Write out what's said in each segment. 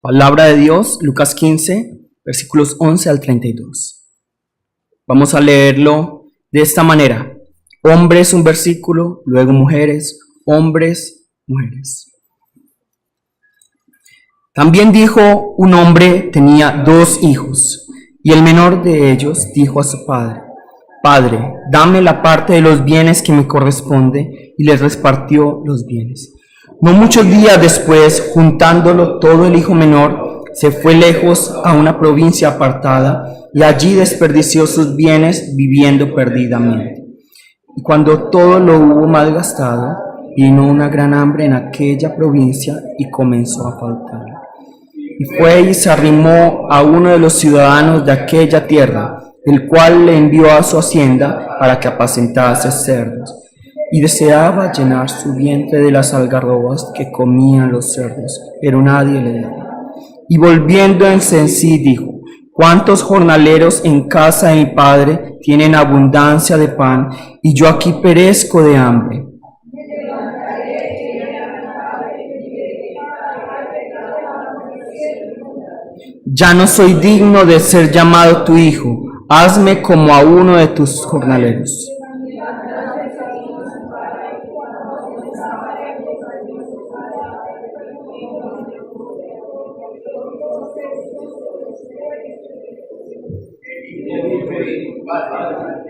Palabra de Dios, Lucas 15, versículos 11 al 32. Vamos a leerlo de esta manera. Hombres, un versículo, luego mujeres, hombres, mujeres. También dijo un hombre tenía 2 hijos, y el menor de ellos dijo a su padre: Padre, dame la parte de los bienes que me corresponde, y les repartió los bienes. No muchos días después, juntándolo todo, el hijo menor se fue lejos a una provincia apartada y allí desperdició sus bienes viviendo perdidamente. Y cuando todo lo hubo malgastado, vino una gran hambre en aquella provincia y comenzó a faltar. Y fue y se arrimó a uno de los ciudadanos de aquella tierra, el cual le envió a su hacienda para que apacentase cerdos. Y deseaba llenar su vientre de las algarrobas que comían los cerdos, pero nadie le daba. Y volviéndose en sí dijo: ¿Cuántos jornaleros en casa de mi padre tienen abundancia de pan, y yo aquí perezco de hambre? Ya no soy digno de ser llamado tu hijo, hazme como a uno de tus jornaleros.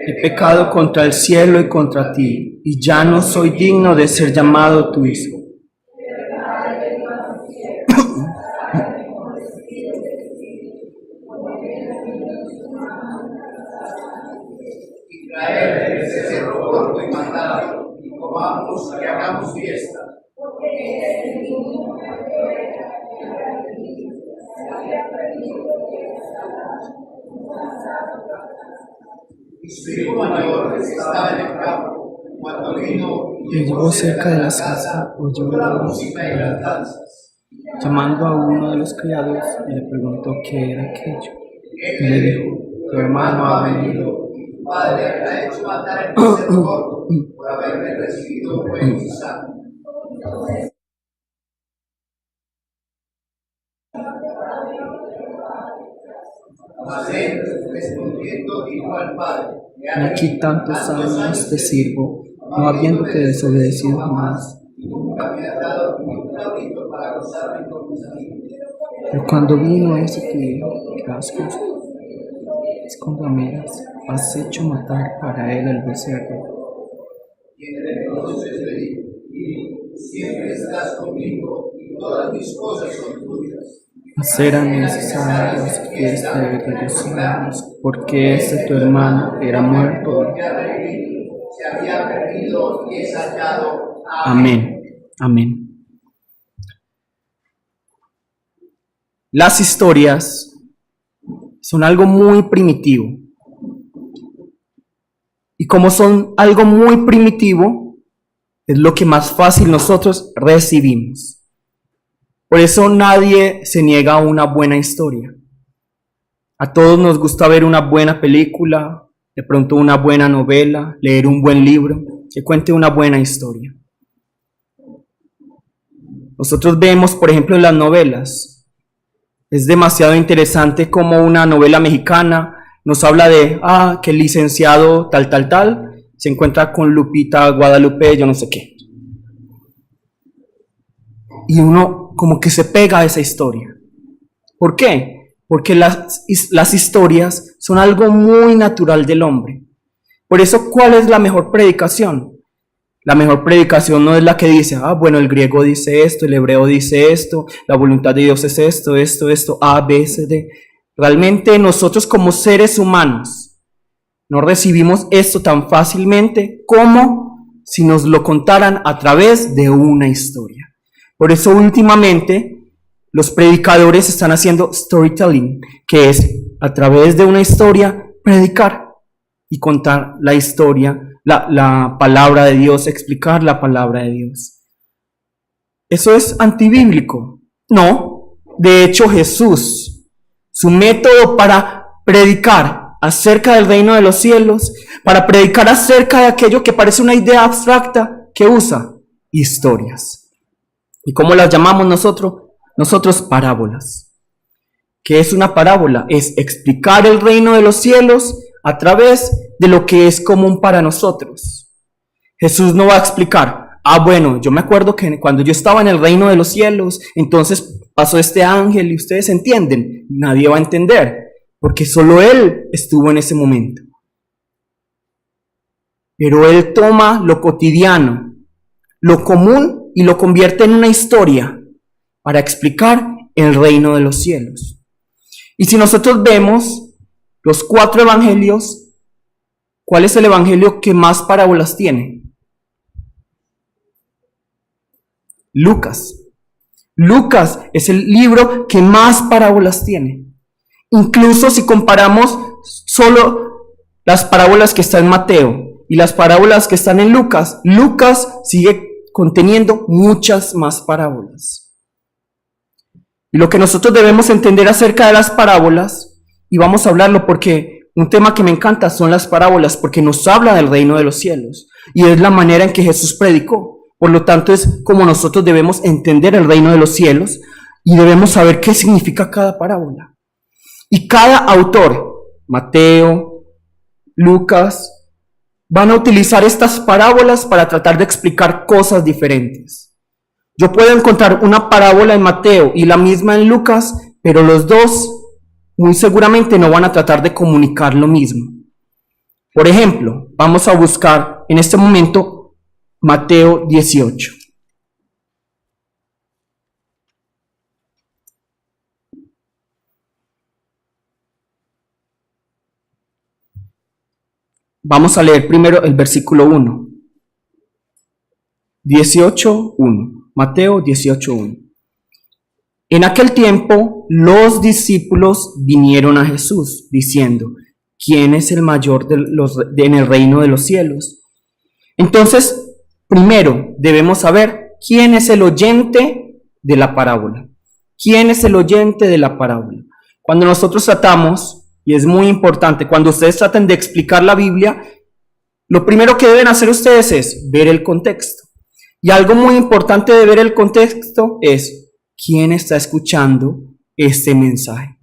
He pecado contra el cielo y contra ti, y ya no soy digno de ser llamado tu hijo. Y traer el becerro gordo y matado, y comamos y hagamos fiesta. Y su hijo mayor estaba en el campo, cuando vino y llegó cerca de la casa, oyó la música y las danzas. Llamando a uno de los criados, le preguntó qué era aquello. Y le dijo: tu hermano ha venido. Tu padre ha hecho matar el becerro gordo por haberme recibido bueno y sano. Mas él, respondiendo, dijo al padre: Aquí tantos años te sirvo, no habiéndote desobedecido jamás. Nunca me has dado ni un cabrito para gozarme con mis amigos. Pero cuando vino ese tu hijo, que has con rameras, has hecho matar para él el becerro. Y entonces le dijo: siempre estás conmigo y todas mis cosas son tuyas. Mas eran necesarios que este regresáramos, porque ese tu hermano era muerto. Se había perdido y es hallado. Amén. Amén. Las historias son algo muy primitivo. Y como son algo muy primitivo, es lo que más fácil nosotros recibimos. Por eso nadie se niega a una buena historia. A todos nos gusta ver una buena película, de pronto una buena novela, leer un buen libro que cuente una buena historia. Nosotros vemos, por ejemplo, en las novelas, es demasiado interesante como una novela mexicana nos habla de, que el licenciado tal, se encuentra con Lupita Guadalupe, yo no sé qué. Y uno como que se pega a esa historia. ¿Por qué? Porque las historias son algo muy natural del hombre. Por eso, ¿cuál es la mejor predicación? La mejor predicación no es la que dice, bueno, el griego dice esto, el hebreo dice esto, la voluntad de Dios es esto, A, B, C, D. Realmente nosotros como seres humanos no recibimos esto tan fácilmente como si nos lo contaran a través de una historia. Por eso últimamente los predicadores están haciendo storytelling, que es a través de una historia predicar y contar la historia, la palabra de Dios, explicar la palabra de Dios. ¿Eso es antibíblico? No. De hecho, Jesús, su método para predicar acerca del reino de los cielos, para predicar acerca de aquello que parece una idea abstracta, que usa historias. ¿Y cómo las llamamos nosotros? nosotros parábolas. ¿Qué es una parábola? Es explicar el reino de los cielos a través de lo que es común para nosotros. Jesús no va a explicar, bueno, yo me acuerdo que cuando yo estaba en el reino de los cielos, entonces pasó este ángel y ustedes entienden. Nadie va a entender, porque solo Él estuvo en ese momento. Pero Él toma lo cotidiano, lo común, y lo convierte en una historia para explicar el reino de los cielos. Y si nosotros vemos los 4 evangelios, ¿cuál es el evangelio que más parábolas tiene? Lucas. Lucas es el libro que más parábolas tiene. Incluso si comparamos solo las parábolas que están en Mateo y las parábolas que están en Lucas, Lucas sigue conteniendo muchas más parábolas. Y lo que nosotros debemos entender acerca de las parábolas, y vamos a hablarlo porque un tema que me encanta son las parábolas, porque nos habla del reino de los cielos, y es la manera en que Jesús predicó. Por lo tanto, es como nosotros debemos entender el reino de los cielos, y debemos saber qué significa cada parábola. Y cada autor, Mateo, Lucas, van a utilizar estas parábolas para tratar de explicar cosas diferentes. Yo puedo encontrar una parábola en Mateo y la misma en Lucas, pero los dos muy seguramente no van a tratar de comunicar lo mismo. Por ejemplo, vamos a buscar en este momento Mateo 18. Vamos a leer primero el versículo 1. 18:1. Mateo 18:1. En aquel tiempo los discípulos vinieron a Jesús diciendo, ¿quién es el mayor en el reino de los cielos? Entonces, primero debemos saber quién es el oyente de la parábola. ¿Quién es el oyente de la parábola? Cuando nosotros tratamos, y es muy importante, cuando ustedes traten de explicar la Biblia, lo primero que deben hacer ustedes es ver el contexto. Y algo muy importante de ver el contexto es quién está escuchando este mensaje.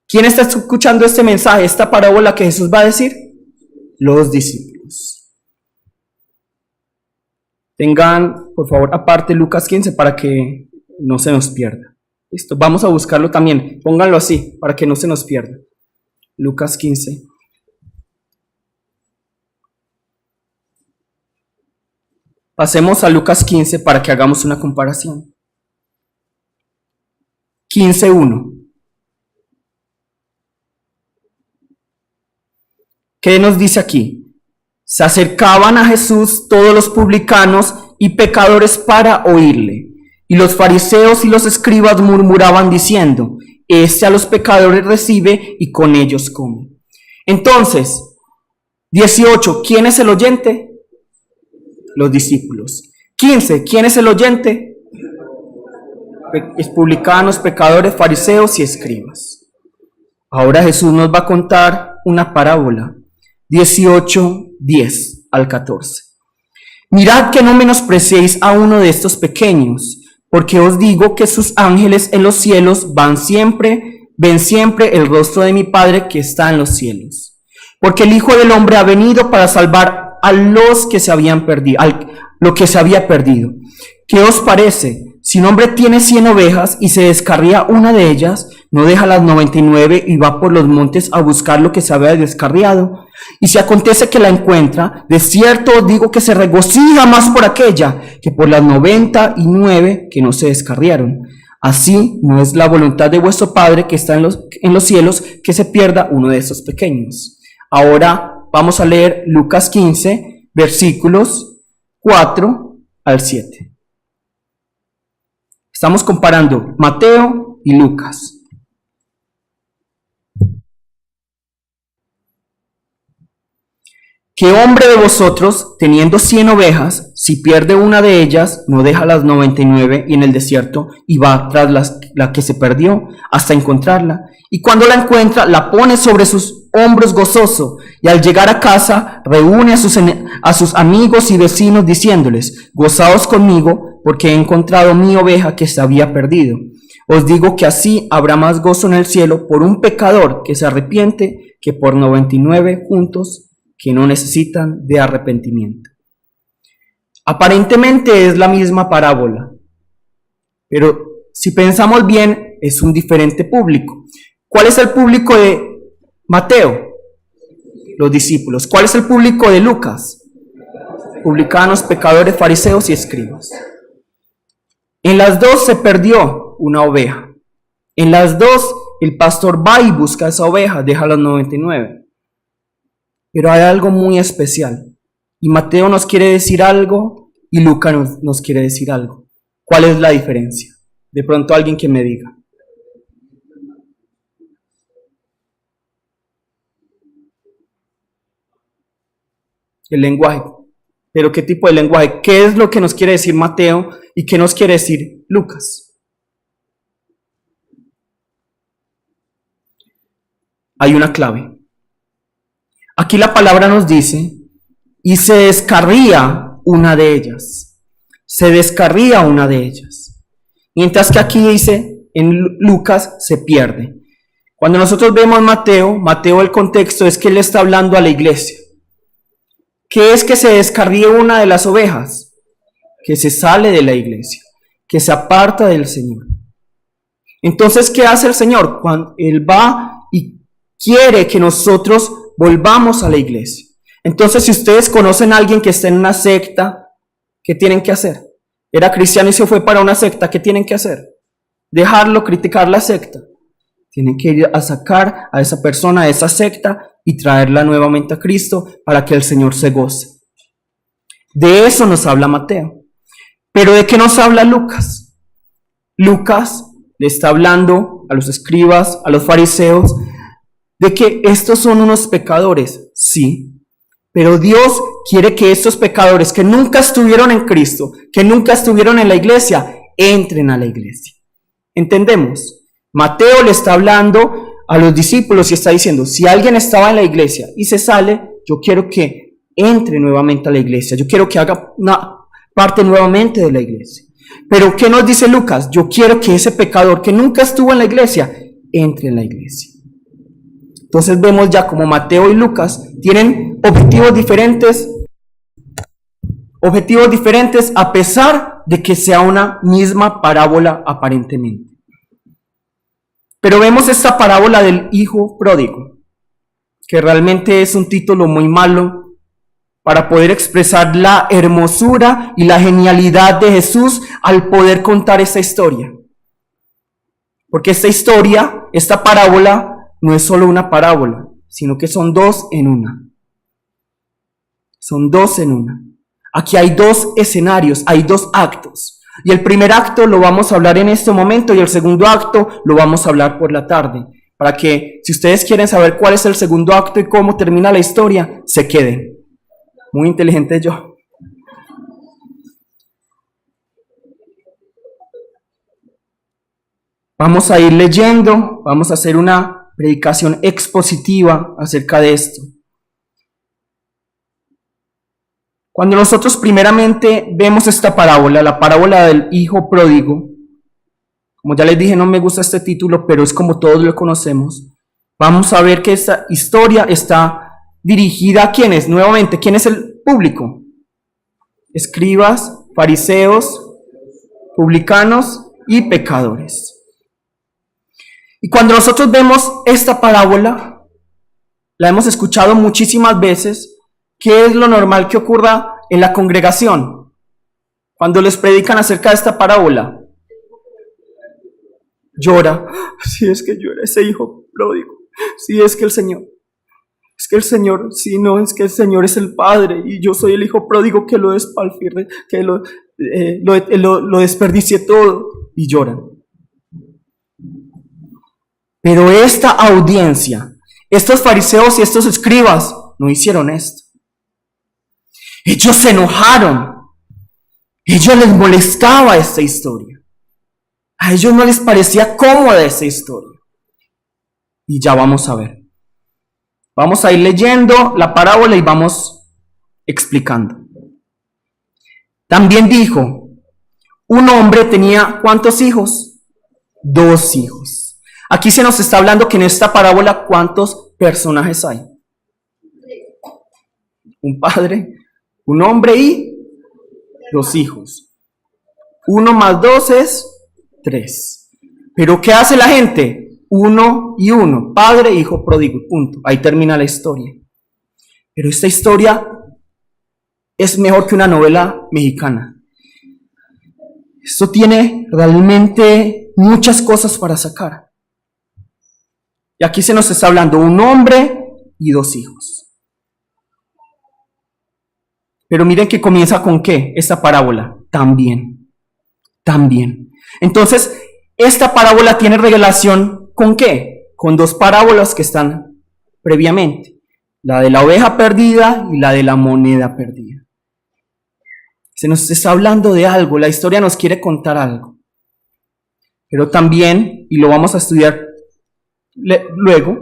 ¿Quién está escuchando este mensaje, esta parábola que Jesús va a decir? Los discípulos. Tengan, por favor, aparte Lucas 15 para que no se nos pierda. Listo, vamos a buscarlo también. Pónganlo así para que no se nos pierda. Lucas 15. Pasemos a Lucas 15 para que hagamos una comparación. 15:1. ¿Qué nos dice aquí? Se acercaban a Jesús todos los publicanos y pecadores para oírle. Y los fariseos y los escribas murmuraban diciendo, este a los pecadores recibe y con ellos come. Entonces, 18, ¿quién es el oyente? Los discípulos. 15, ¿quién es el oyente? Publicanos, pecadores, fariseos y escribas. Ahora Jesús nos va a contar una parábola. 18:10 al 14. Mirad que no menospreciéis a uno de estos pequeños, porque os digo que sus ángeles en los cielos ven siempre el rostro de mi Padre que está en los cielos. Porque el Hijo del Hombre ha venido para salvar a los que se habían perdido, lo que se había perdido. ¿Qué os parece? Si un hombre tiene 100 ovejas y se descarría una de ellas, ¿no deja las 99 y va por los montes a buscar lo que se había descarriado? Y si acontece que la encuentra, de cierto os digo que se regocija más por aquella que por las 99 que no se descarriaron. Así no es la voluntad de vuestro Padre que está en los cielos que se pierda uno de esos pequeños. Ahora vamos a leer Lucas 15, versículos 4 al 7. Estamos comparando Mateo y Lucas. ¿Qué hombre de vosotros, teniendo 100 ovejas, si pierde una de ellas, no deja las 99 y en el desierto y va tras la que se perdió hasta encontrarla? Y cuando la encuentra, la pone sobre sus hombros gozoso, y al llegar a casa, reúne a sus amigos y vecinos diciéndoles, gozaos conmigo, porque he encontrado mi oveja que se había perdido. Os digo que así habrá más gozo en el cielo por un pecador que se arrepiente que por 99 juntos que no necesitan de arrepentimiento. Aparentemente es la misma parábola, pero si pensamos bien, es un diferente público. ¿Cuál es el público de Mateo? Los discípulos. ¿Cuál es el público de Lucas? Publicanos, pecadores, fariseos y escribas. En las dos se perdió una oveja. En las dos el pastor va y busca esa oveja, deja las 99. Pero hay algo muy especial. Y Mateo nos quiere decir algo y Lucas nos quiere decir algo. ¿Cuál es la diferencia? De pronto alguien que me diga. El lenguaje. ¿Pero qué tipo de lenguaje? ¿Qué es lo que nos quiere decir Mateo y qué nos quiere decir Lucas? Hay una clave. Aquí la palabra nos dice, y se descarría una de ellas. Se descarría una de ellas. Mientras que aquí dice, en Lucas se pierde. Cuando nosotros vemos Mateo el contexto es que él está hablando a la iglesia. ¿Qué es que se descarría una de las ovejas? Que se sale de la iglesia, que se aparta del Señor. Entonces, ¿qué hace el Señor? Cuando Él va y quiere que nosotros volvamos a la iglesia. Entonces, si ustedes conocen a alguien que está en una secta, ¿qué tienen que hacer? Era cristiano y se fue para una secta, ¿qué tienen que hacer? Dejarlo, criticar la secta. Tienen que ir a sacar a esa persona de esa secta y traerla nuevamente a Cristo para que el Señor se goce. De eso nos habla Mateo. Pero ¿de qué nos habla Lucas? Lucas le está hablando a los escribas, a los fariseos, de que estos son unos pecadores, sí. Pero Dios quiere que estos pecadores que nunca estuvieron en Cristo, que nunca estuvieron en la iglesia, entren a la iglesia. ¿Entendemos? Mateo le está hablando a los discípulos y está diciendo, si alguien estaba en la iglesia y se sale, yo quiero que entre nuevamente a la iglesia, yo quiero que haga una parte nuevamente de la iglesia. Pero ¿qué nos dice Lucas? Yo quiero que ese pecador que nunca estuvo en la iglesia, entre en la iglesia. Entonces vemos ya como Mateo y Lucas tienen objetivos diferentes a pesar de que sea una misma parábola aparentemente. Pero vemos esta parábola del hijo pródigo, que realmente es un título muy malo para poder expresar la hermosura y la genialidad de Jesús al poder contar esta historia. Porque esta parábola, no es solo una parábola, sino que son dos en una. Son dos en una. Aquí hay dos escenarios, hay dos actos. Y el primer acto lo vamos a hablar en este momento y el segundo acto lo vamos a hablar por la tarde. Para que, si ustedes quieren saber cuál es el segundo acto y cómo termina la historia, se queden. Muy inteligente yo. Vamos a ir leyendo, vamos a hacer una predicación expositiva acerca de esto. Cuando nosotros primeramente vemos esta parábola, la parábola del hijo pródigo, como ya les dije, no me gusta este título, pero es como todos lo conocemos, vamos a ver que esta historia está dirigida a ¿quiénes? Nuevamente, ¿quién es el público? Escribas, fariseos, publicanos y pecadores. Y cuando nosotros vemos esta parábola, la hemos escuchado muchísimas veces. ¿Qué es lo normal que ocurra en la congregación cuando les predican acerca de esta parábola? Llora. Si es que yo era ese hijo pródigo. Si es que el Señor, es que el Señor es el Padre y yo soy el hijo pródigo que lo despilfarré, que lo desperdicié todo, y lloran. Pero esta audiencia, estos fariseos y estos escribas no hicieron esto. Ellos se enojaron. Ellos les molestaba esta historia. A ellos no les parecía cómoda esta historia. Y ya vamos a ver. Vamos a ir leyendo la parábola y vamos explicando. También dijo, Un hombre tenía ¿cuántos hijos? 2 hijos. Aquí se nos está hablando que en esta parábola ¿cuántos personajes hay? Un padre, un hombre y 2 hijos. 1 más 2 es 3. Pero ¿qué hace la gente? 1 y 1, padre, hijo, pródigo, punto. Ahí termina la historia. Pero esta historia es mejor que una novela mexicana. Esto tiene realmente muchas cosas para sacar. Y aquí se nos está hablando un hombre y 2 hijos. Pero miren que comienza con ¿qué? Esta parábola. También. Entonces, esta parábola tiene relación ¿con qué? Con 2 parábolas que están previamente. La de la oveja perdida y la de la moneda perdida. Se nos está hablando de algo, la historia nos quiere contar algo. Pero también, y lo vamos a estudiar luego,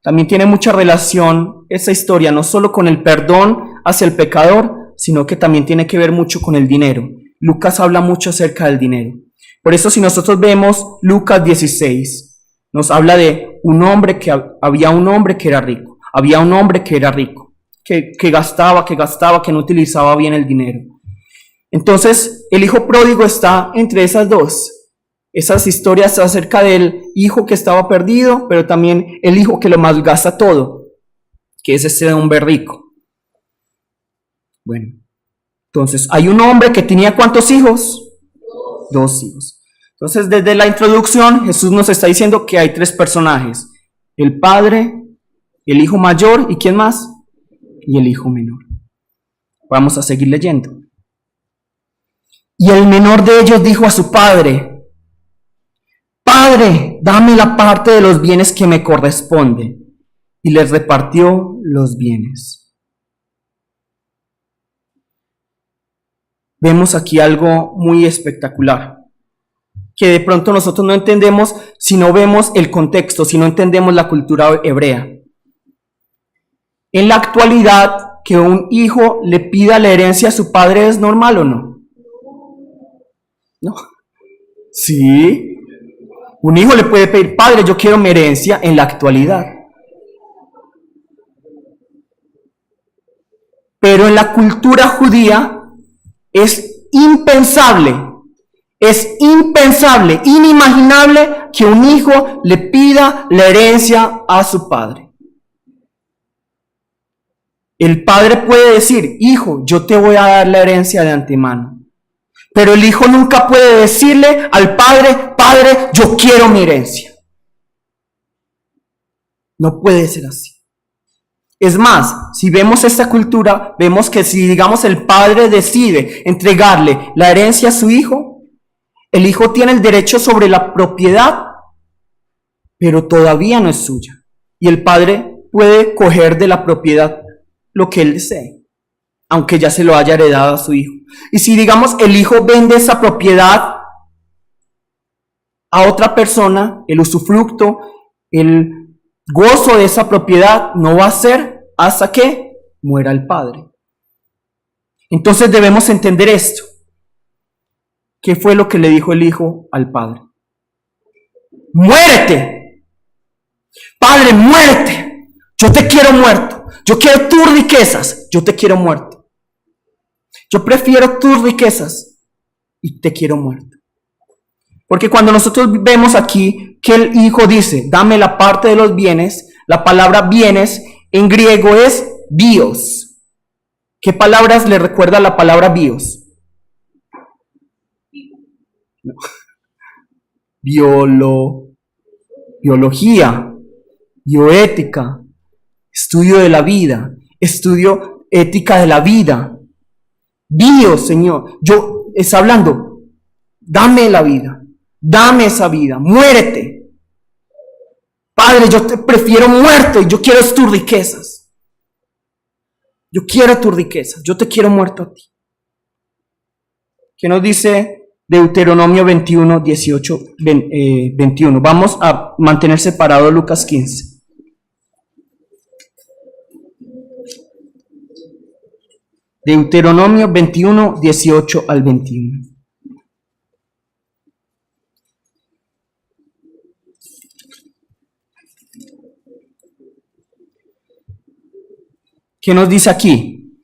también tiene mucha relación esa historia, no solo con el perdón hacia el pecador, sino que también tiene que ver mucho con el dinero. Lucas habla mucho acerca del dinero. Por eso si nosotros vemos Lucas 16, nos habla de había un hombre que era rico, que gastaba, que no utilizaba bien el dinero. Entonces, el hijo pródigo está entre esas 2. Esas historias acerca del hijo que estaba perdido, pero también el hijo que lo malgasta todo, que es ese hombre rico. Bueno, entonces, hay un hombre que tenía ¿cuántos hijos? 2 hijos. Entonces, desde la introducción, Jesús nos está diciendo que hay 3 personajes. El padre, el hijo mayor, ¿y quién más? Y el hijo menor. Vamos a seguir leyendo. Y el menor de ellos dijo a su padre: Padre, dame la parte de los bienes que me corresponde. Y les repartió los bienes. Vemos aquí algo muy espectacular, que de pronto nosotros no entendemos si no vemos el contexto, si no entendemos la cultura hebrea. En la actualidad, que un hijo le pida la herencia a su padre, ¿es normal o no? ¿No? Sí. Un hijo le puede pedir: padre, yo quiero mi herencia, en la actualidad. Pero en la cultura judía es impensable, inimaginable que un hijo le pida la herencia a su padre. El padre puede decir: hijo, yo te voy a dar la herencia de antemano. Pero el hijo nunca puede decirle al padre: padre, yo quiero mi herencia. No puede ser así. Es más, si vemos esta cultura, vemos que si, digamos, el padre decide entregarle la herencia a su hijo, el hijo tiene el derecho sobre la propiedad, pero todavía no es suya. Y el padre puede coger de la propiedad lo que él desee, aunque ya se lo haya heredado a su hijo. Y si, digamos, el hijo vende esa propiedad a otra persona, el usufructo, el gozo de esa propiedad no va a ser hasta que muera el padre. Entonces debemos entender esto. ¿Qué fue lo que le dijo el hijo al padre? ¡Muérete! Padre, muérete. Yo te quiero muerto. Yo quiero tus riquezas. Yo te quiero muerto. Yo prefiero tus riquezas y te quiero muerto. Porque cuando nosotros vemos aquí que el hijo dice: dame la parte de los bienes, la palabra bienes en griego es bios. ¿Qué palabras le recuerda la palabra bios? No. Biología, bioética, estudio de la vida, estudio ética de la vida. Bios, Señor, yo está hablando: dame la vida, dame esa vida, muérete. Padre, yo te prefiero muerto y yo quiero tus riquezas. Yo quiero tus riquezas, yo te quiero muerto a ti. ¿Qué nos dice Deuteronomio 21, 18, 21? Vamos a mantener separado Lucas 15. Deuteronomio 21, 18 al 21. ¿Qué nos dice aquí?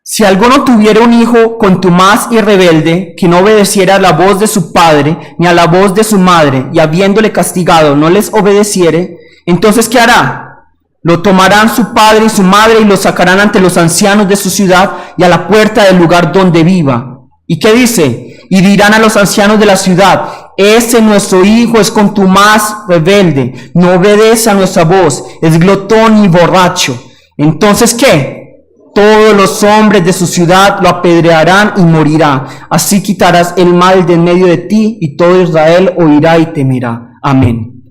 Si alguno tuviera un hijo contumaz y rebelde, que no obedeciera a la voz de su padre, ni a la voz de su madre, y habiéndole castigado no les obedeciere, entonces ¿qué hará? Lo tomarán su padre y su madre y lo sacarán ante los ancianos de su ciudad y a la puerta del lugar donde viva. ¿Y qué dice? Y dirán a los ancianos de la ciudad: ese nuestro hijo es contumaz, rebelde, no obedece a nuestra voz, es glotón y borracho. Entonces ¿qué? Todos los hombres de su ciudad lo apedrearán y morirá. Así quitarás el mal de en medio de ti, y todo Israel oirá y temerá. Amén.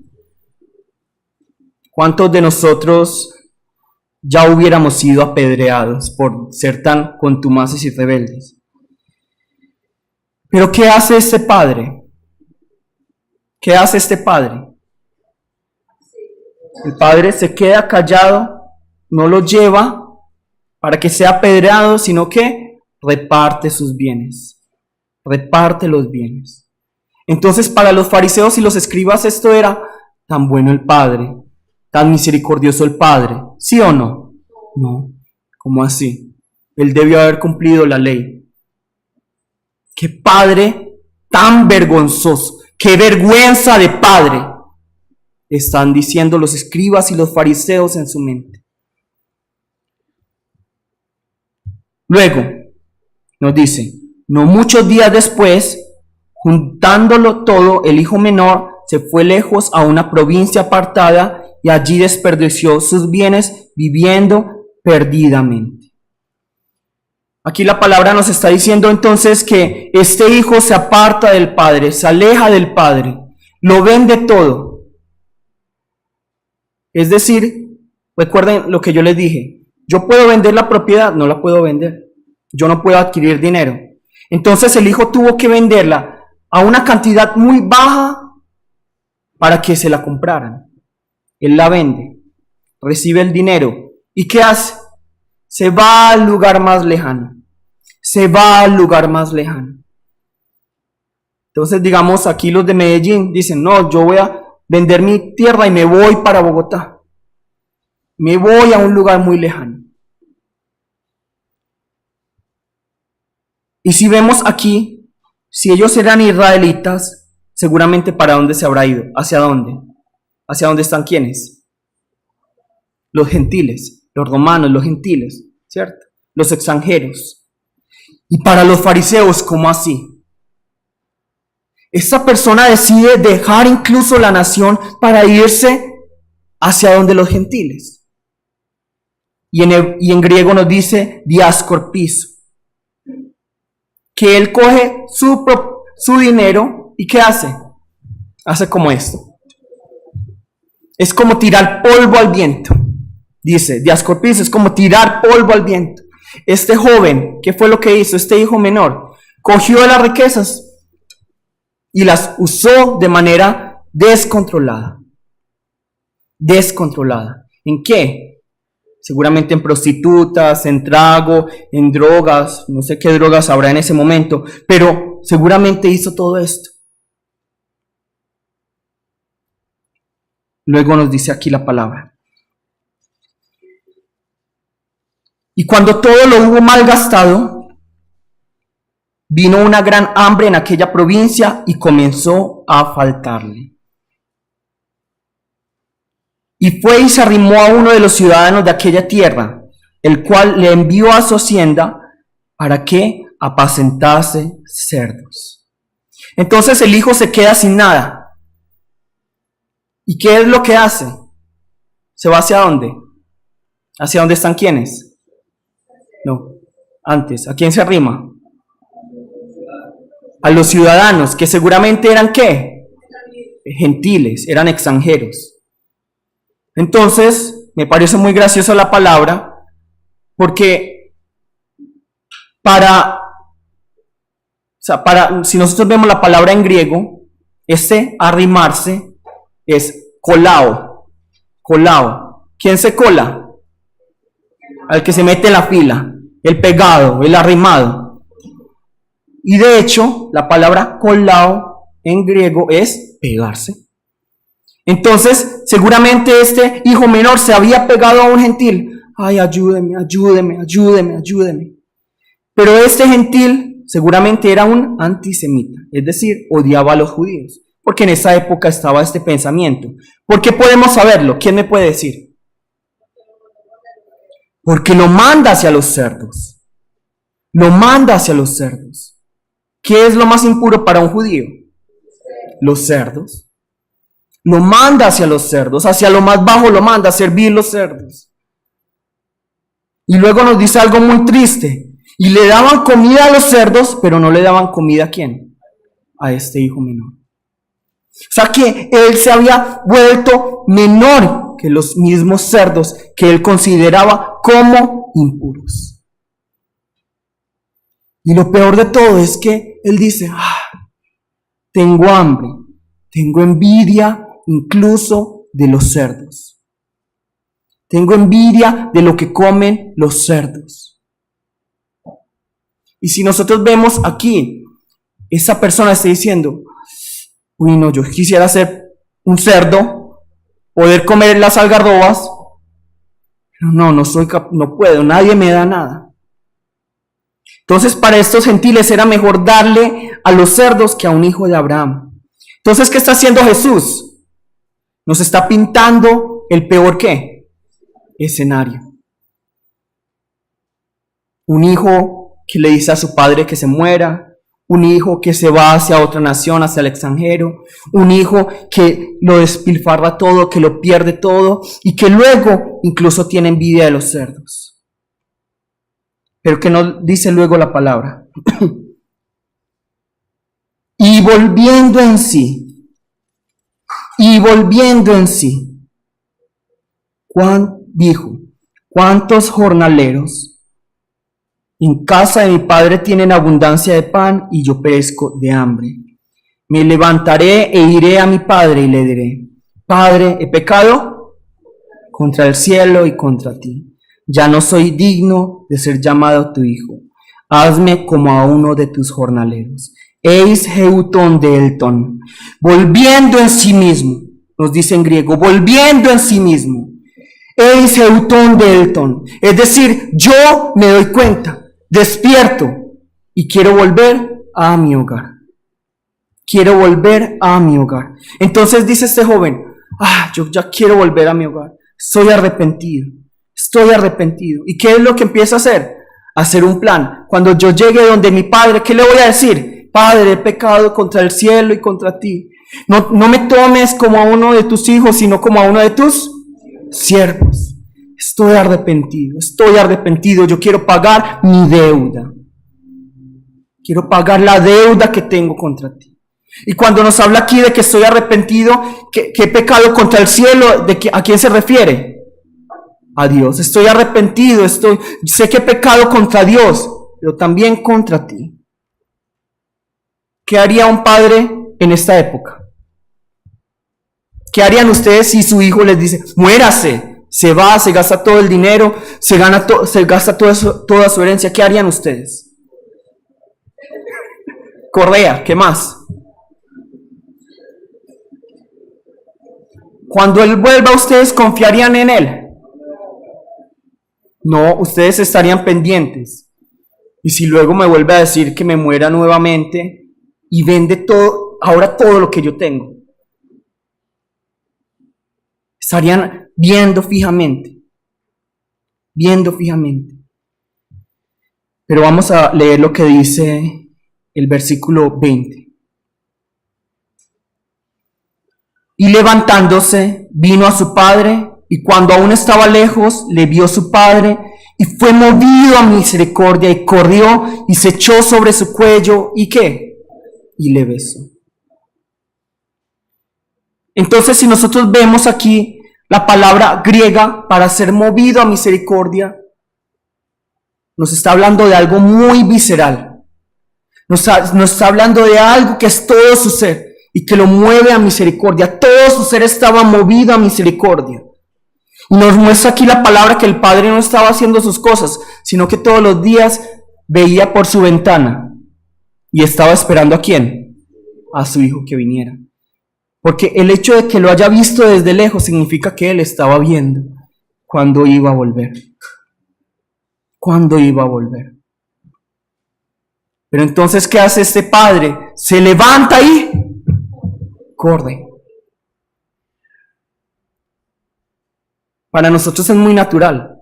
¿Cuántos de nosotros ya hubiéramos sido apedreados por ser tan contumaces y rebeldes? Pero ¿qué hace este padre? ¿Qué hace este padre? El padre se queda callado, no lo lleva para que sea apedreado, sino que reparte sus bienes, reparte los bienes. Entonces, para los fariseos y los escribas esto era: tan bueno el Padre, tan misericordioso el Padre, ¿sí o no? No, ¿cómo así? Él debió haber cumplido la ley. ¡Qué Padre tan vergonzoso! ¡Qué vergüenza de Padre! Están diciendo los escribas y los fariseos en su mente. Luego nos dice: no muchos días después, juntándolo todo, el hijo menor se fue lejos a una provincia apartada y allí desperdició sus bienes viviendo perdidamente. Aquí la palabra nos está diciendo entonces que este hijo se aparta del padre, se aleja del padre, lo vende todo. Es decir, recuerden lo que yo les dije: yo puedo vender la propiedad, no la puedo vender. Yo no puedo adquirir dinero. Entonces el hijo tuvo que venderla a una cantidad muy baja para que se la compraran. Él la vende, recibe el dinero. ¿Y qué hace? Se va al lugar más lejano. Se va al lugar más lejano. Entonces, digamos, aquí los de Medellín dicen: no, yo voy a vender mi tierra y me voy para Bogotá. Me voy a un lugar muy lejano. Y si vemos aquí, si ellos eran israelitas, seguramente ¿para dónde se habrá ido? ¿Hacia dónde? ¿Hacia dónde están quiénes? Los gentiles, los romanos, los gentiles, ¿cierto? Los extranjeros. Y para los fariseos, ¿cómo así? Esta persona decide dejar incluso la nación para irse hacia donde los gentiles. Y en griego nos dice diascorpizo. Que él coge su dinero y ¿qué hace? Hace como esto. Es como tirar polvo al viento. Dice, diascorpizo es como tirar polvo al viento. Este joven, ¿qué fue lo que hizo? Este hijo menor cogió las riquezas y las usó de manera descontrolada. Descontrolada. ¿En qué? Seguramente en prostitutas, en trago, en drogas, no sé qué drogas habrá en ese momento, pero seguramente hizo todo esto. Luego nos dice aquí la palabra: y cuando todo lo hubo malgastado, vino una gran hambre en aquella provincia y comenzó a faltarle. Y fue y se arrimó a uno de los ciudadanos de aquella tierra, el cual le envió a su hacienda para que apacentase cerdos. Entonces el hijo se queda sin nada. ¿Y qué es lo que hace? ¿Se va hacia dónde? ¿Hacia dónde están quiénes? No, antes, ¿a quién se arrima? A los ciudadanos, que seguramente eran ¿qué? Gentiles, eran extranjeros. Entonces, me parece muy graciosa la palabra, porque si nosotros vemos la palabra en griego, arrimarse es colao. Colao. ¿Quién se cola? Al que se mete en la fila, el pegado, el arrimado. Y de hecho, la palabra colao en griego es pegarse. Entonces, seguramente este hijo menor se había pegado a un gentil ay, ayúdeme, ayúdeme, ayúdeme, ayúdeme. Pero este gentil seguramente era un antisemita, es decir, odiaba a los judíos, porque en esa época estaba este pensamiento. ¿Por qué podemos saberlo? ¿Quién me puede decir? Porque lo manda hacia los cerdos. Lo manda hacia los cerdos. ¿Qué es lo más impuro para un judío? Los cerdos. Lo manda hacia los cerdos, hacia lo más bajo lo manda a servir los cerdos. Y luego nos dice algo muy triste. Y le daban comida a los cerdos, pero no le daban comida ¿a quién? A este hijo menor. O sea que él se había vuelto menor que los mismos cerdos que él consideraba como impuros. Y lo peor de todo es que él dice, tengo hambre, tengo envidia incluso de los cerdos. Tengo envidia de lo que comen los cerdos. Y si nosotros vemos aquí, esa persona está diciendo, uy no, yo quisiera ser un cerdo, poder comer las algarrobas, pero no puedo, nadie me da nada. Entonces para estos gentiles era mejor darle a los cerdos que a un hijo de Abraham. Entonces, ¿qué está haciendo Jesús? Nos está pintando el peor ¿qué? Escenario. Un hijo que le dice a su padre que se muera, un hijo que se va hacia otra nación, hacia el extranjero, un hijo que lo despilfarra todo, que lo pierde todo y que luego incluso tiene envidia de los cerdos. Pero que no dice luego la palabra. Y volviendo en sí, Juan dijo, ¿cuántos jornaleros en casa de mi padre tienen abundancia de pan y yo perezco de hambre? Me levantaré e iré a mi padre y le diré, Padre, he pecado contra el cielo y contra ti. Ya no soy digno de ser llamado tu hijo. Hazme como a uno de tus jornaleros. Eis heutón de elton. Volviendo en sí mismo. Nos dice en griego, volviendo en sí mismo. Eis heutón de elton. Es decir, yo me doy cuenta, despierto y quiero volver a mi hogar. Quiero volver a mi hogar. Entonces dice este joven, yo ya quiero volver a mi hogar. Estoy arrepentido. ¿Y qué es lo que empieza a hacer? Hacer un plan. Cuando yo llegue donde mi padre, ¿qué le voy a decir? Padre, he pecado contra el cielo y contra ti. No me tomes como a uno de tus hijos, sino como a uno de tus siervos. Estoy arrepentido. Yo quiero pagar mi deuda. Quiero pagar la deuda que tengo contra ti. Y cuando nos habla aquí de que estoy arrepentido, que he pecado contra el cielo, ¿a quién se refiere? A Dios. Estoy arrepentido, sé que he pecado contra Dios, pero también contra ti. ¿Qué haría un padre en esta época? ¿Qué harían ustedes si su hijo les dice, muérase? Se va, se gasta todo el dinero, se gasta toda su herencia. ¿Qué harían ustedes? Correa, ¿qué más? Cuando él vuelva, ¿ustedes confiarían en él? No, ustedes estarían pendientes. Y si luego me vuelve a decir que me muera nuevamente y vende todo lo que yo tengo, estarían viendo fijamente. Pero vamos a leer lo que dice el versículo 20. Y levantándose, vino a su padre. Y cuando aún estaba lejos, le vio su padre y fue movido a misericordia y corrió y se echó sobre su cuello y ¿qué? Y le besó. Entonces, si nosotros vemos aquí la palabra griega para ser movido a misericordia, nos está hablando de algo muy visceral. Nos está hablando de algo que es todo su ser y que lo mueve a misericordia. Todo su ser estaba movido a misericordia. Y nos muestra aquí la palabra que el padre no estaba haciendo sus cosas, sino que todos los días veía por su ventana y estaba esperando ¿a quién? A su hijo que viniera. Porque el hecho de que lo haya visto desde lejos significa que él estaba viendo ¿Cuándo iba a volver? ¿Cuándo iba a volver? Pero entonces, ¿qué hace este padre? Se levanta y corre. Para nosotros es muy natural.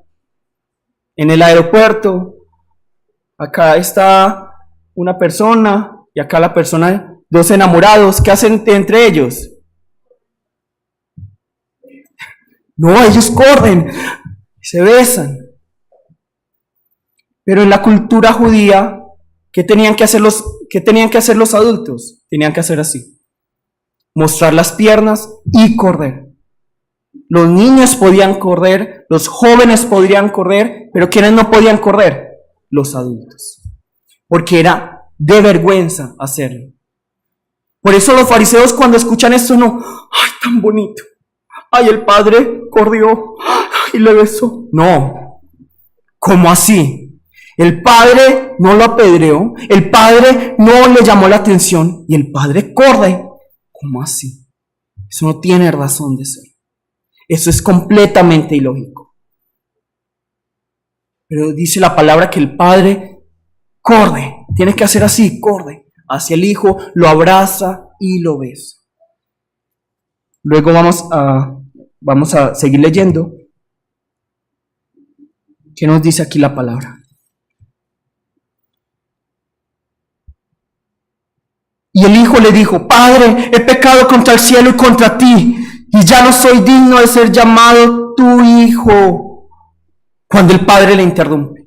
En el aeropuerto, acá está una persona y acá la persona, dos enamorados. ¿Qué hacen entre ellos? No, ellos corren, se besan. Pero en la cultura judía, ¿qué tenían que hacer los adultos? Tenían que hacer así: mostrar las piernas y correr. Los niños podían correr, los jóvenes podrían correr, pero ¿quiénes no podían correr? Los adultos. Porque era de vergüenza hacerlo. Por eso los fariseos, cuando escuchan esto, no, ¡ay, tan bonito! ¡Ay, el padre corrió y le besó! No, ¿cómo así? El padre no lo apedreó, el padre no le llamó la atención y el padre corre. ¿Cómo así? Eso no tiene razón de ser. Eso es completamente ilógico. Pero dice la palabra que el padre corre, tiene que hacer así, corre hacia el hijo, lo abraza y lo besa. Luego vamos a seguir leyendo. ¿Qué nos dice aquí la palabra? Y el hijo le dijo: Padre, he pecado contra el cielo y contra ti, y ya no soy digno de ser llamado tu hijo. Cuando el padre le interrumpe.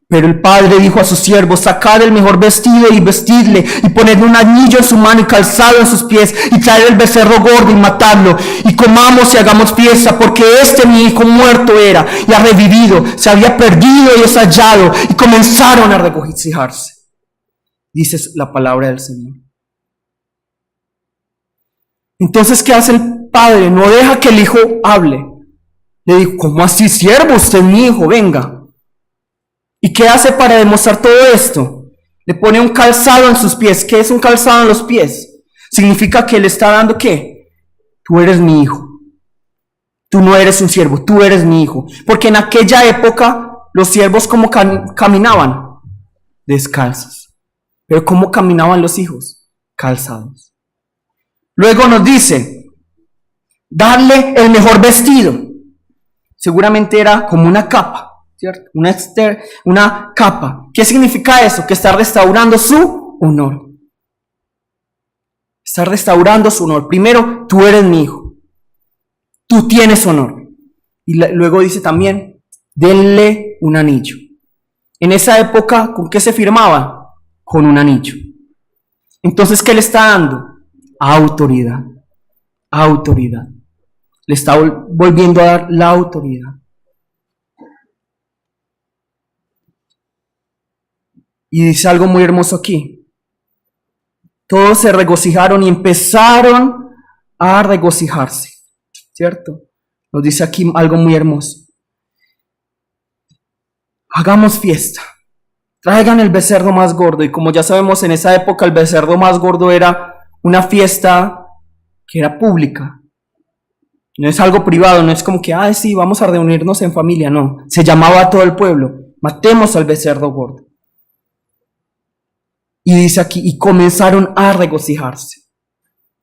Pero el padre dijo a sus siervos: sacad el mejor vestido y vestidle, y poned un anillo en su mano y calzado en sus pies, y traed el becerro gordo y matadlo, y comamos y hagamos fiesta, porque mi hijo muerto era y ha revivido, se había perdido y es hallado. Y comenzaron a regocijarse. Dice la palabra del Señor. Entonces, ¿qué hace el padre? No deja que el hijo hable. Le dijo: ¿cómo así, siervo? Usted es mi hijo, venga. ¿Y qué hace para demostrar todo esto? Le pone un calzado en sus pies. ¿Qué es un calzado en los pies? Significa que le está dando ¿qué? Tú eres mi hijo. Tú no eres un siervo, tú eres mi hijo. Porque en aquella época los siervos ¿cómo caminaban? Descalzos. Pero ¿cómo caminaban los hijos? Calzados. Luego nos dice: darle el mejor vestido. Seguramente era como una capa, ¿cierto? Una capa. ¿Qué significa eso? Que está restaurando su honor. Está restaurando su honor. Primero, tú eres mi hijo. Tú tienes honor. Y luego dice también: denle un anillo. En esa época, ¿con qué se firmaba? Con un anillo. Entonces, ¿qué le está dando? Autoridad. Autoridad. Le está volviendo a dar la autoridad. Y dice algo muy hermoso aquí. Todos se regocijaron y empezaron a regocijarse, ¿cierto? Nos dice aquí algo muy hermoso. Hagamos fiesta. Traigan el becerro más gordo. Y como ya sabemos, en esa época el becerro más gordo era una fiesta que era pública. No es algo privado, no es como que, sí, vamos a reunirnos en familia, no. Se llamaba a todo el pueblo: matemos al becerro gordo. Y dice aquí: y comenzaron a regocijarse.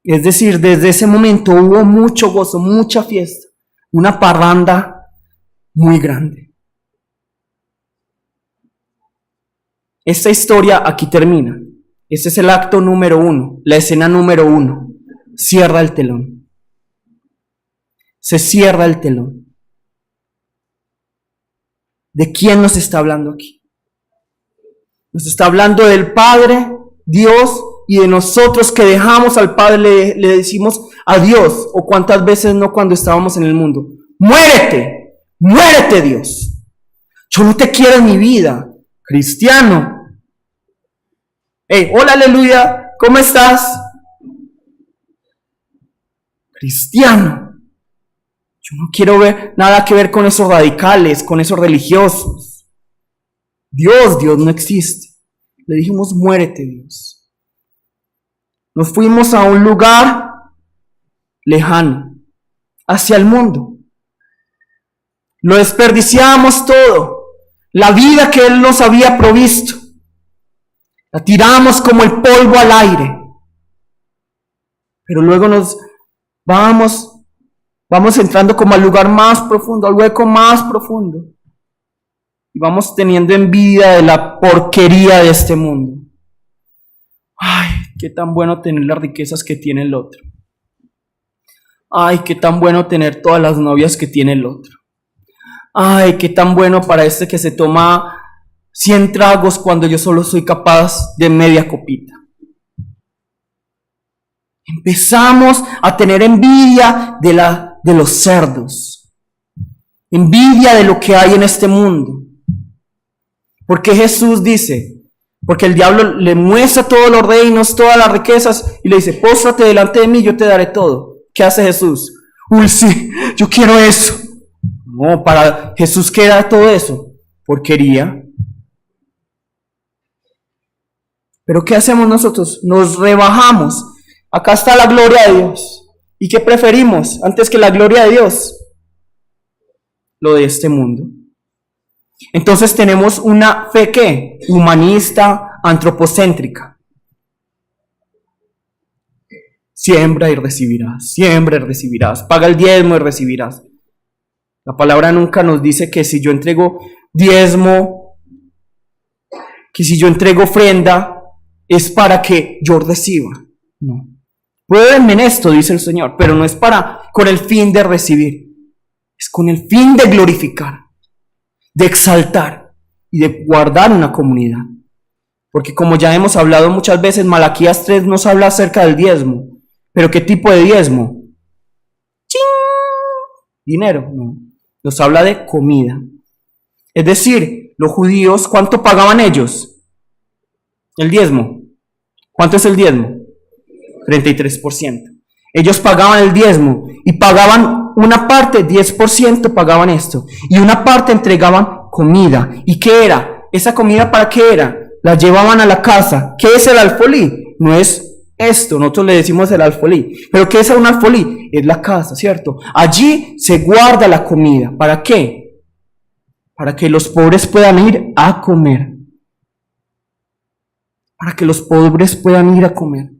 Es decir, desde ese momento hubo mucho gozo, mucha fiesta, una parranda muy grande. Esta historia aquí termina. Este es el acto número 1, la escena número 1. Cierra el telón. Se cierra el telón. ¿De quién nos está hablando aquí? Nos está hablando del Padre, Dios, y de nosotros que dejamos al Padre, le decimos adiós. O cuántas veces no cuando estábamos en el mundo: muérete, muérete Dios. Yo no te quiero en mi vida, cristiano. Hola, aleluya, ¿cómo estás? Cristiano. Yo no quiero ver nada que ver con esos radicales, con esos religiosos. Dios no existe. Le dijimos: muérete Dios. Nos fuimos a un lugar lejano, hacia el mundo. Lo desperdiciamos todo. La vida que Él nos había provisto, la tiramos como el polvo al aire. Pero luego nos vamos entrando como al lugar más profundo, al hueco más profundo. Y vamos teniendo envidia de la porquería de este mundo. Ay, qué tan bueno tener las riquezas que tiene el otro. Ay, qué tan bueno tener todas las novias que tiene el otro. Ay, qué tan bueno para este que se toma 100 tragos cuando yo solo soy capaz de media copita. Empezamos a tener envidia de los cerdos. Envidia de lo que hay en este mundo. Porque Jesús dice, porque el diablo le muestra todos los reinos, todas las riquezas y le dice, póstrate delante de mí, yo te daré todo. ¿Qué hace Jesús? Uy, sí, yo quiero eso. No, para Jesús, ¿qué era todo eso? Porquería. Pero ¿qué hacemos nosotros? Nos rebajamos. Acá está la gloria de Dios. ¿Y qué preferimos antes que la gloria de Dios? Lo de este mundo. Entonces tenemos una fe ¿qué? Humanista, antropocéntrica. Siembra y recibirás, paga el diezmo y recibirás. La palabra nunca nos dice que si yo entrego diezmo, que si yo entrego ofrenda, es para que yo reciba. No. Pruébenme en esto, dice el Señor, pero no es con el fin de recibir, es con el fin de glorificar, de exaltar y de guardar una comunidad. Porque como ya hemos hablado muchas veces, Malaquías 3 nos habla acerca del diezmo. ¿Pero qué tipo de diezmo? ¡Ching! Dinero, no. Nos habla de comida. Es decir, los judíos, ¿cuánto pagaban ellos? El diezmo. ¿Cuánto es el diezmo? 33%. Ellos pagaban el diezmo y pagaban una parte, 10% pagaban esto. Y una parte entregaban comida. ¿Y qué era? ¿Esa comida para qué era? La llevaban a la casa. ¿Qué es el alfolí? No es esto, nosotros le decimos el alfolí. ¿Pero qué es un alfolí? Es la casa, ¿cierto? Allí se guarda la comida. ¿Para qué? Para que los pobres puedan ir a comer. Para que los pobres puedan ir a comer.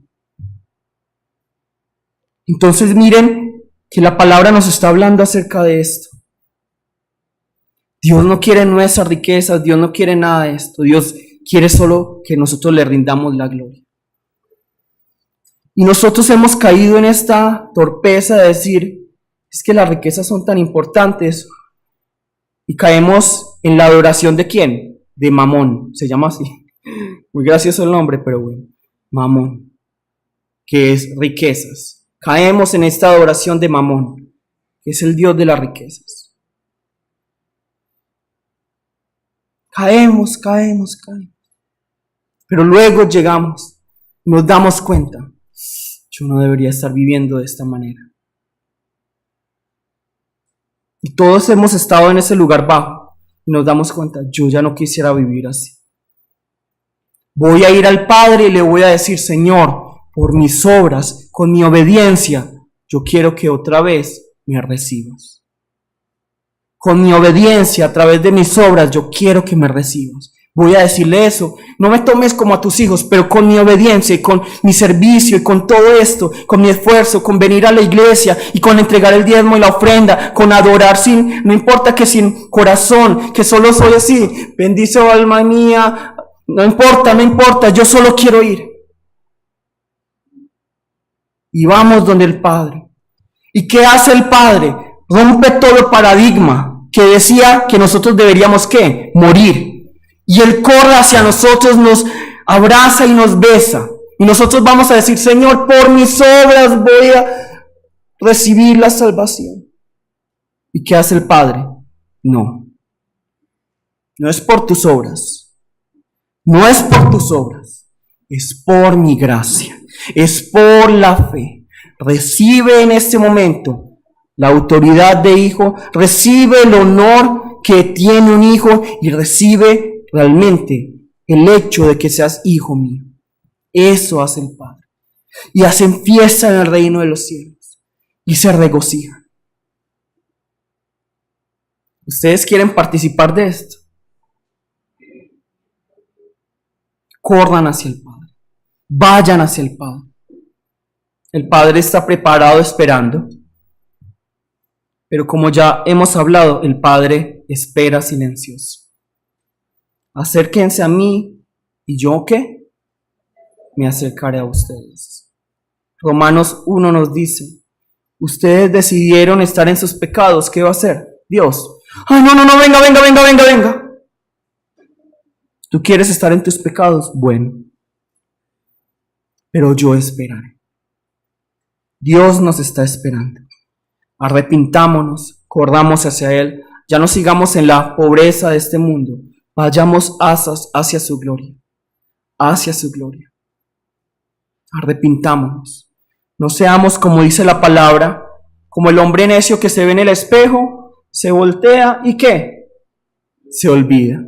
Entonces miren que la palabra nos está hablando acerca de esto. Dios no quiere nuestras riquezas, Dios no quiere nada de esto. Dios quiere solo que nosotros le rindamos la gloria. Y nosotros hemos caído en esta torpeza de decir, es que las riquezas son tan importantes. Y caemos en la adoración ¿de quién? De Mamón, se llama así. Muy gracioso el nombre, pero bueno. Mamón, que es riquezas. Caemos en esta adoración de Mamón, que es el Dios de las riquezas. Caemos. Pero luego llegamos, nos damos cuenta. Yo no debería estar viviendo de esta manera. Y todos hemos estado en ese lugar bajo y nos damos cuenta, yo ya no quisiera vivir así. Voy a ir al Padre y le voy a decir, Señor, por mis obras, con mi obediencia, yo quiero que otra vez me recibas. Con mi obediencia, a través de mis obras, yo quiero que me recibas. Voy a decirle eso, no me tomes como a tus hijos, pero con mi obediencia y con mi servicio y con todo esto, con mi esfuerzo, con venir a la iglesia y con entregar el diezmo y la ofrenda, con adorar no importa que sin corazón, que solo soy así, bendice oh alma mía, no importa, yo solo quiero ir. Y vamos donde el Padre. ¿Y qué hace el Padre? Rompe todo paradigma que decía que nosotros deberíamos ¿qué? Morir. Y Él corre hacia nosotros, nos abraza y nos besa. Y nosotros vamos a decir, Señor, por mis obras voy a recibir la salvación. ¿Y qué hace el Padre? No es por tus obras. No es por tus obras. Es por mi gracia. Es por la fe. Recibe en este momento la autoridad de hijo. Recibe el honor que tiene un hijo y recibe realmente el hecho de que seas hijo mío. Eso hace el Padre. Y hacen fiesta en el reino de los cielos. Y se regocijan. ¿Ustedes quieren participar de esto? Corran hacia el Padre. Vayan hacia el Padre. El Padre está preparado esperando. Pero como ya hemos hablado, el Padre espera silencioso. Acérquense a mí y yo ¿qué? Me acercaré a ustedes. Romanos 1 nos dice, ustedes decidieron estar en sus pecados, ¿qué va a hacer? Dios. Ay, no, venga. ¿Tú quieres estar en tus pecados? Bueno, pero yo esperaré. Dios nos está esperando. Arrepintámonos, corramos hacia Él, ya no sigamos en la pobreza de este mundo, vayamos hacia su gloria, hacia su gloria. Arrepintámonos, no seamos como dice la palabra, como el hombre necio que se ve en el espejo, se voltea y ¿qué? Se olvida.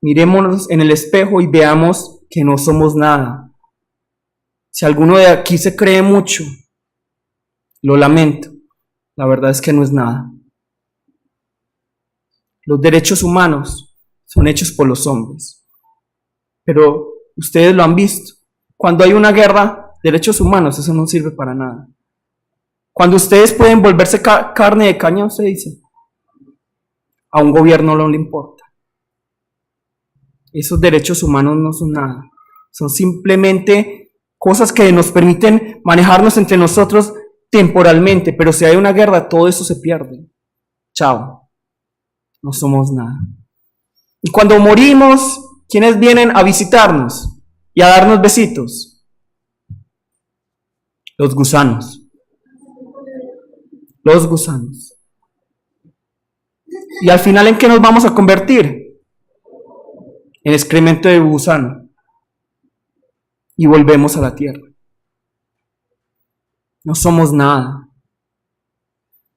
Mirémonos en el espejo y veamos que no somos nada. Si alguno de aquí se cree mucho, lo lamento, la verdad es que no es nada. Los derechos humanos son hechos por los hombres, pero ustedes lo han visto. Cuando hay una guerra, derechos humanos, eso no sirve para nada. Cuando ustedes pueden volverse carne de cañón, se dice, a un gobierno no le importa. Esos derechos humanos no son nada, son simplemente cosas que nos permiten manejarnos entre nosotros temporalmente, pero si hay una guerra, todo eso se pierde. Chao, no somos nada. Y cuando morimos, ¿quiénes vienen a visitarnos y a darnos besitos? Los gusanos. Los gusanos. Y al final, ¿en qué nos vamos a convertir? En excremento de gusano. Y volvemos a la tierra. No somos nada.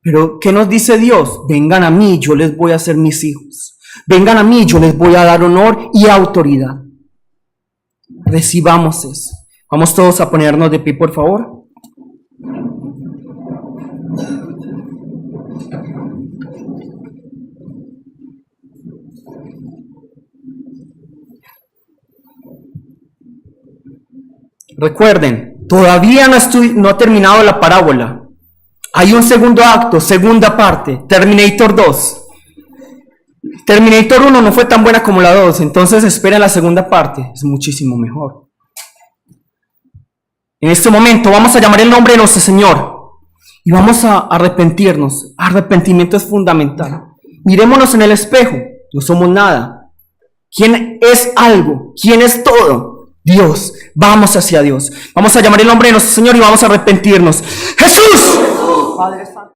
Pero ¿qué nos dice Dios? Vengan a mí, yo les voy a hacer mis hijos. Vengan a mí, yo les voy a dar honor y autoridad. Recibamos eso. Vamos todos a ponernos de pie, por favor. Recuerden, todavía no ha terminado la parábola. Hay un segundo acto, segunda parte, Terminator 2. Terminator 1 no fue tan buena como la 2, entonces esperen la segunda parte, es muchísimo mejor. En este momento vamos a llamar el nombre de nuestro Señor y vamos a arrepentirnos. Arrepentimiento es fundamental. Mirémonos en el espejo, no somos nada. ¿Quién es algo? ¿Quién es todo? Dios. Vamos hacia Dios. Vamos a llamar el nombre de nuestro Señor y vamos a arrepentirnos. ¡Jesús! Padre Santo.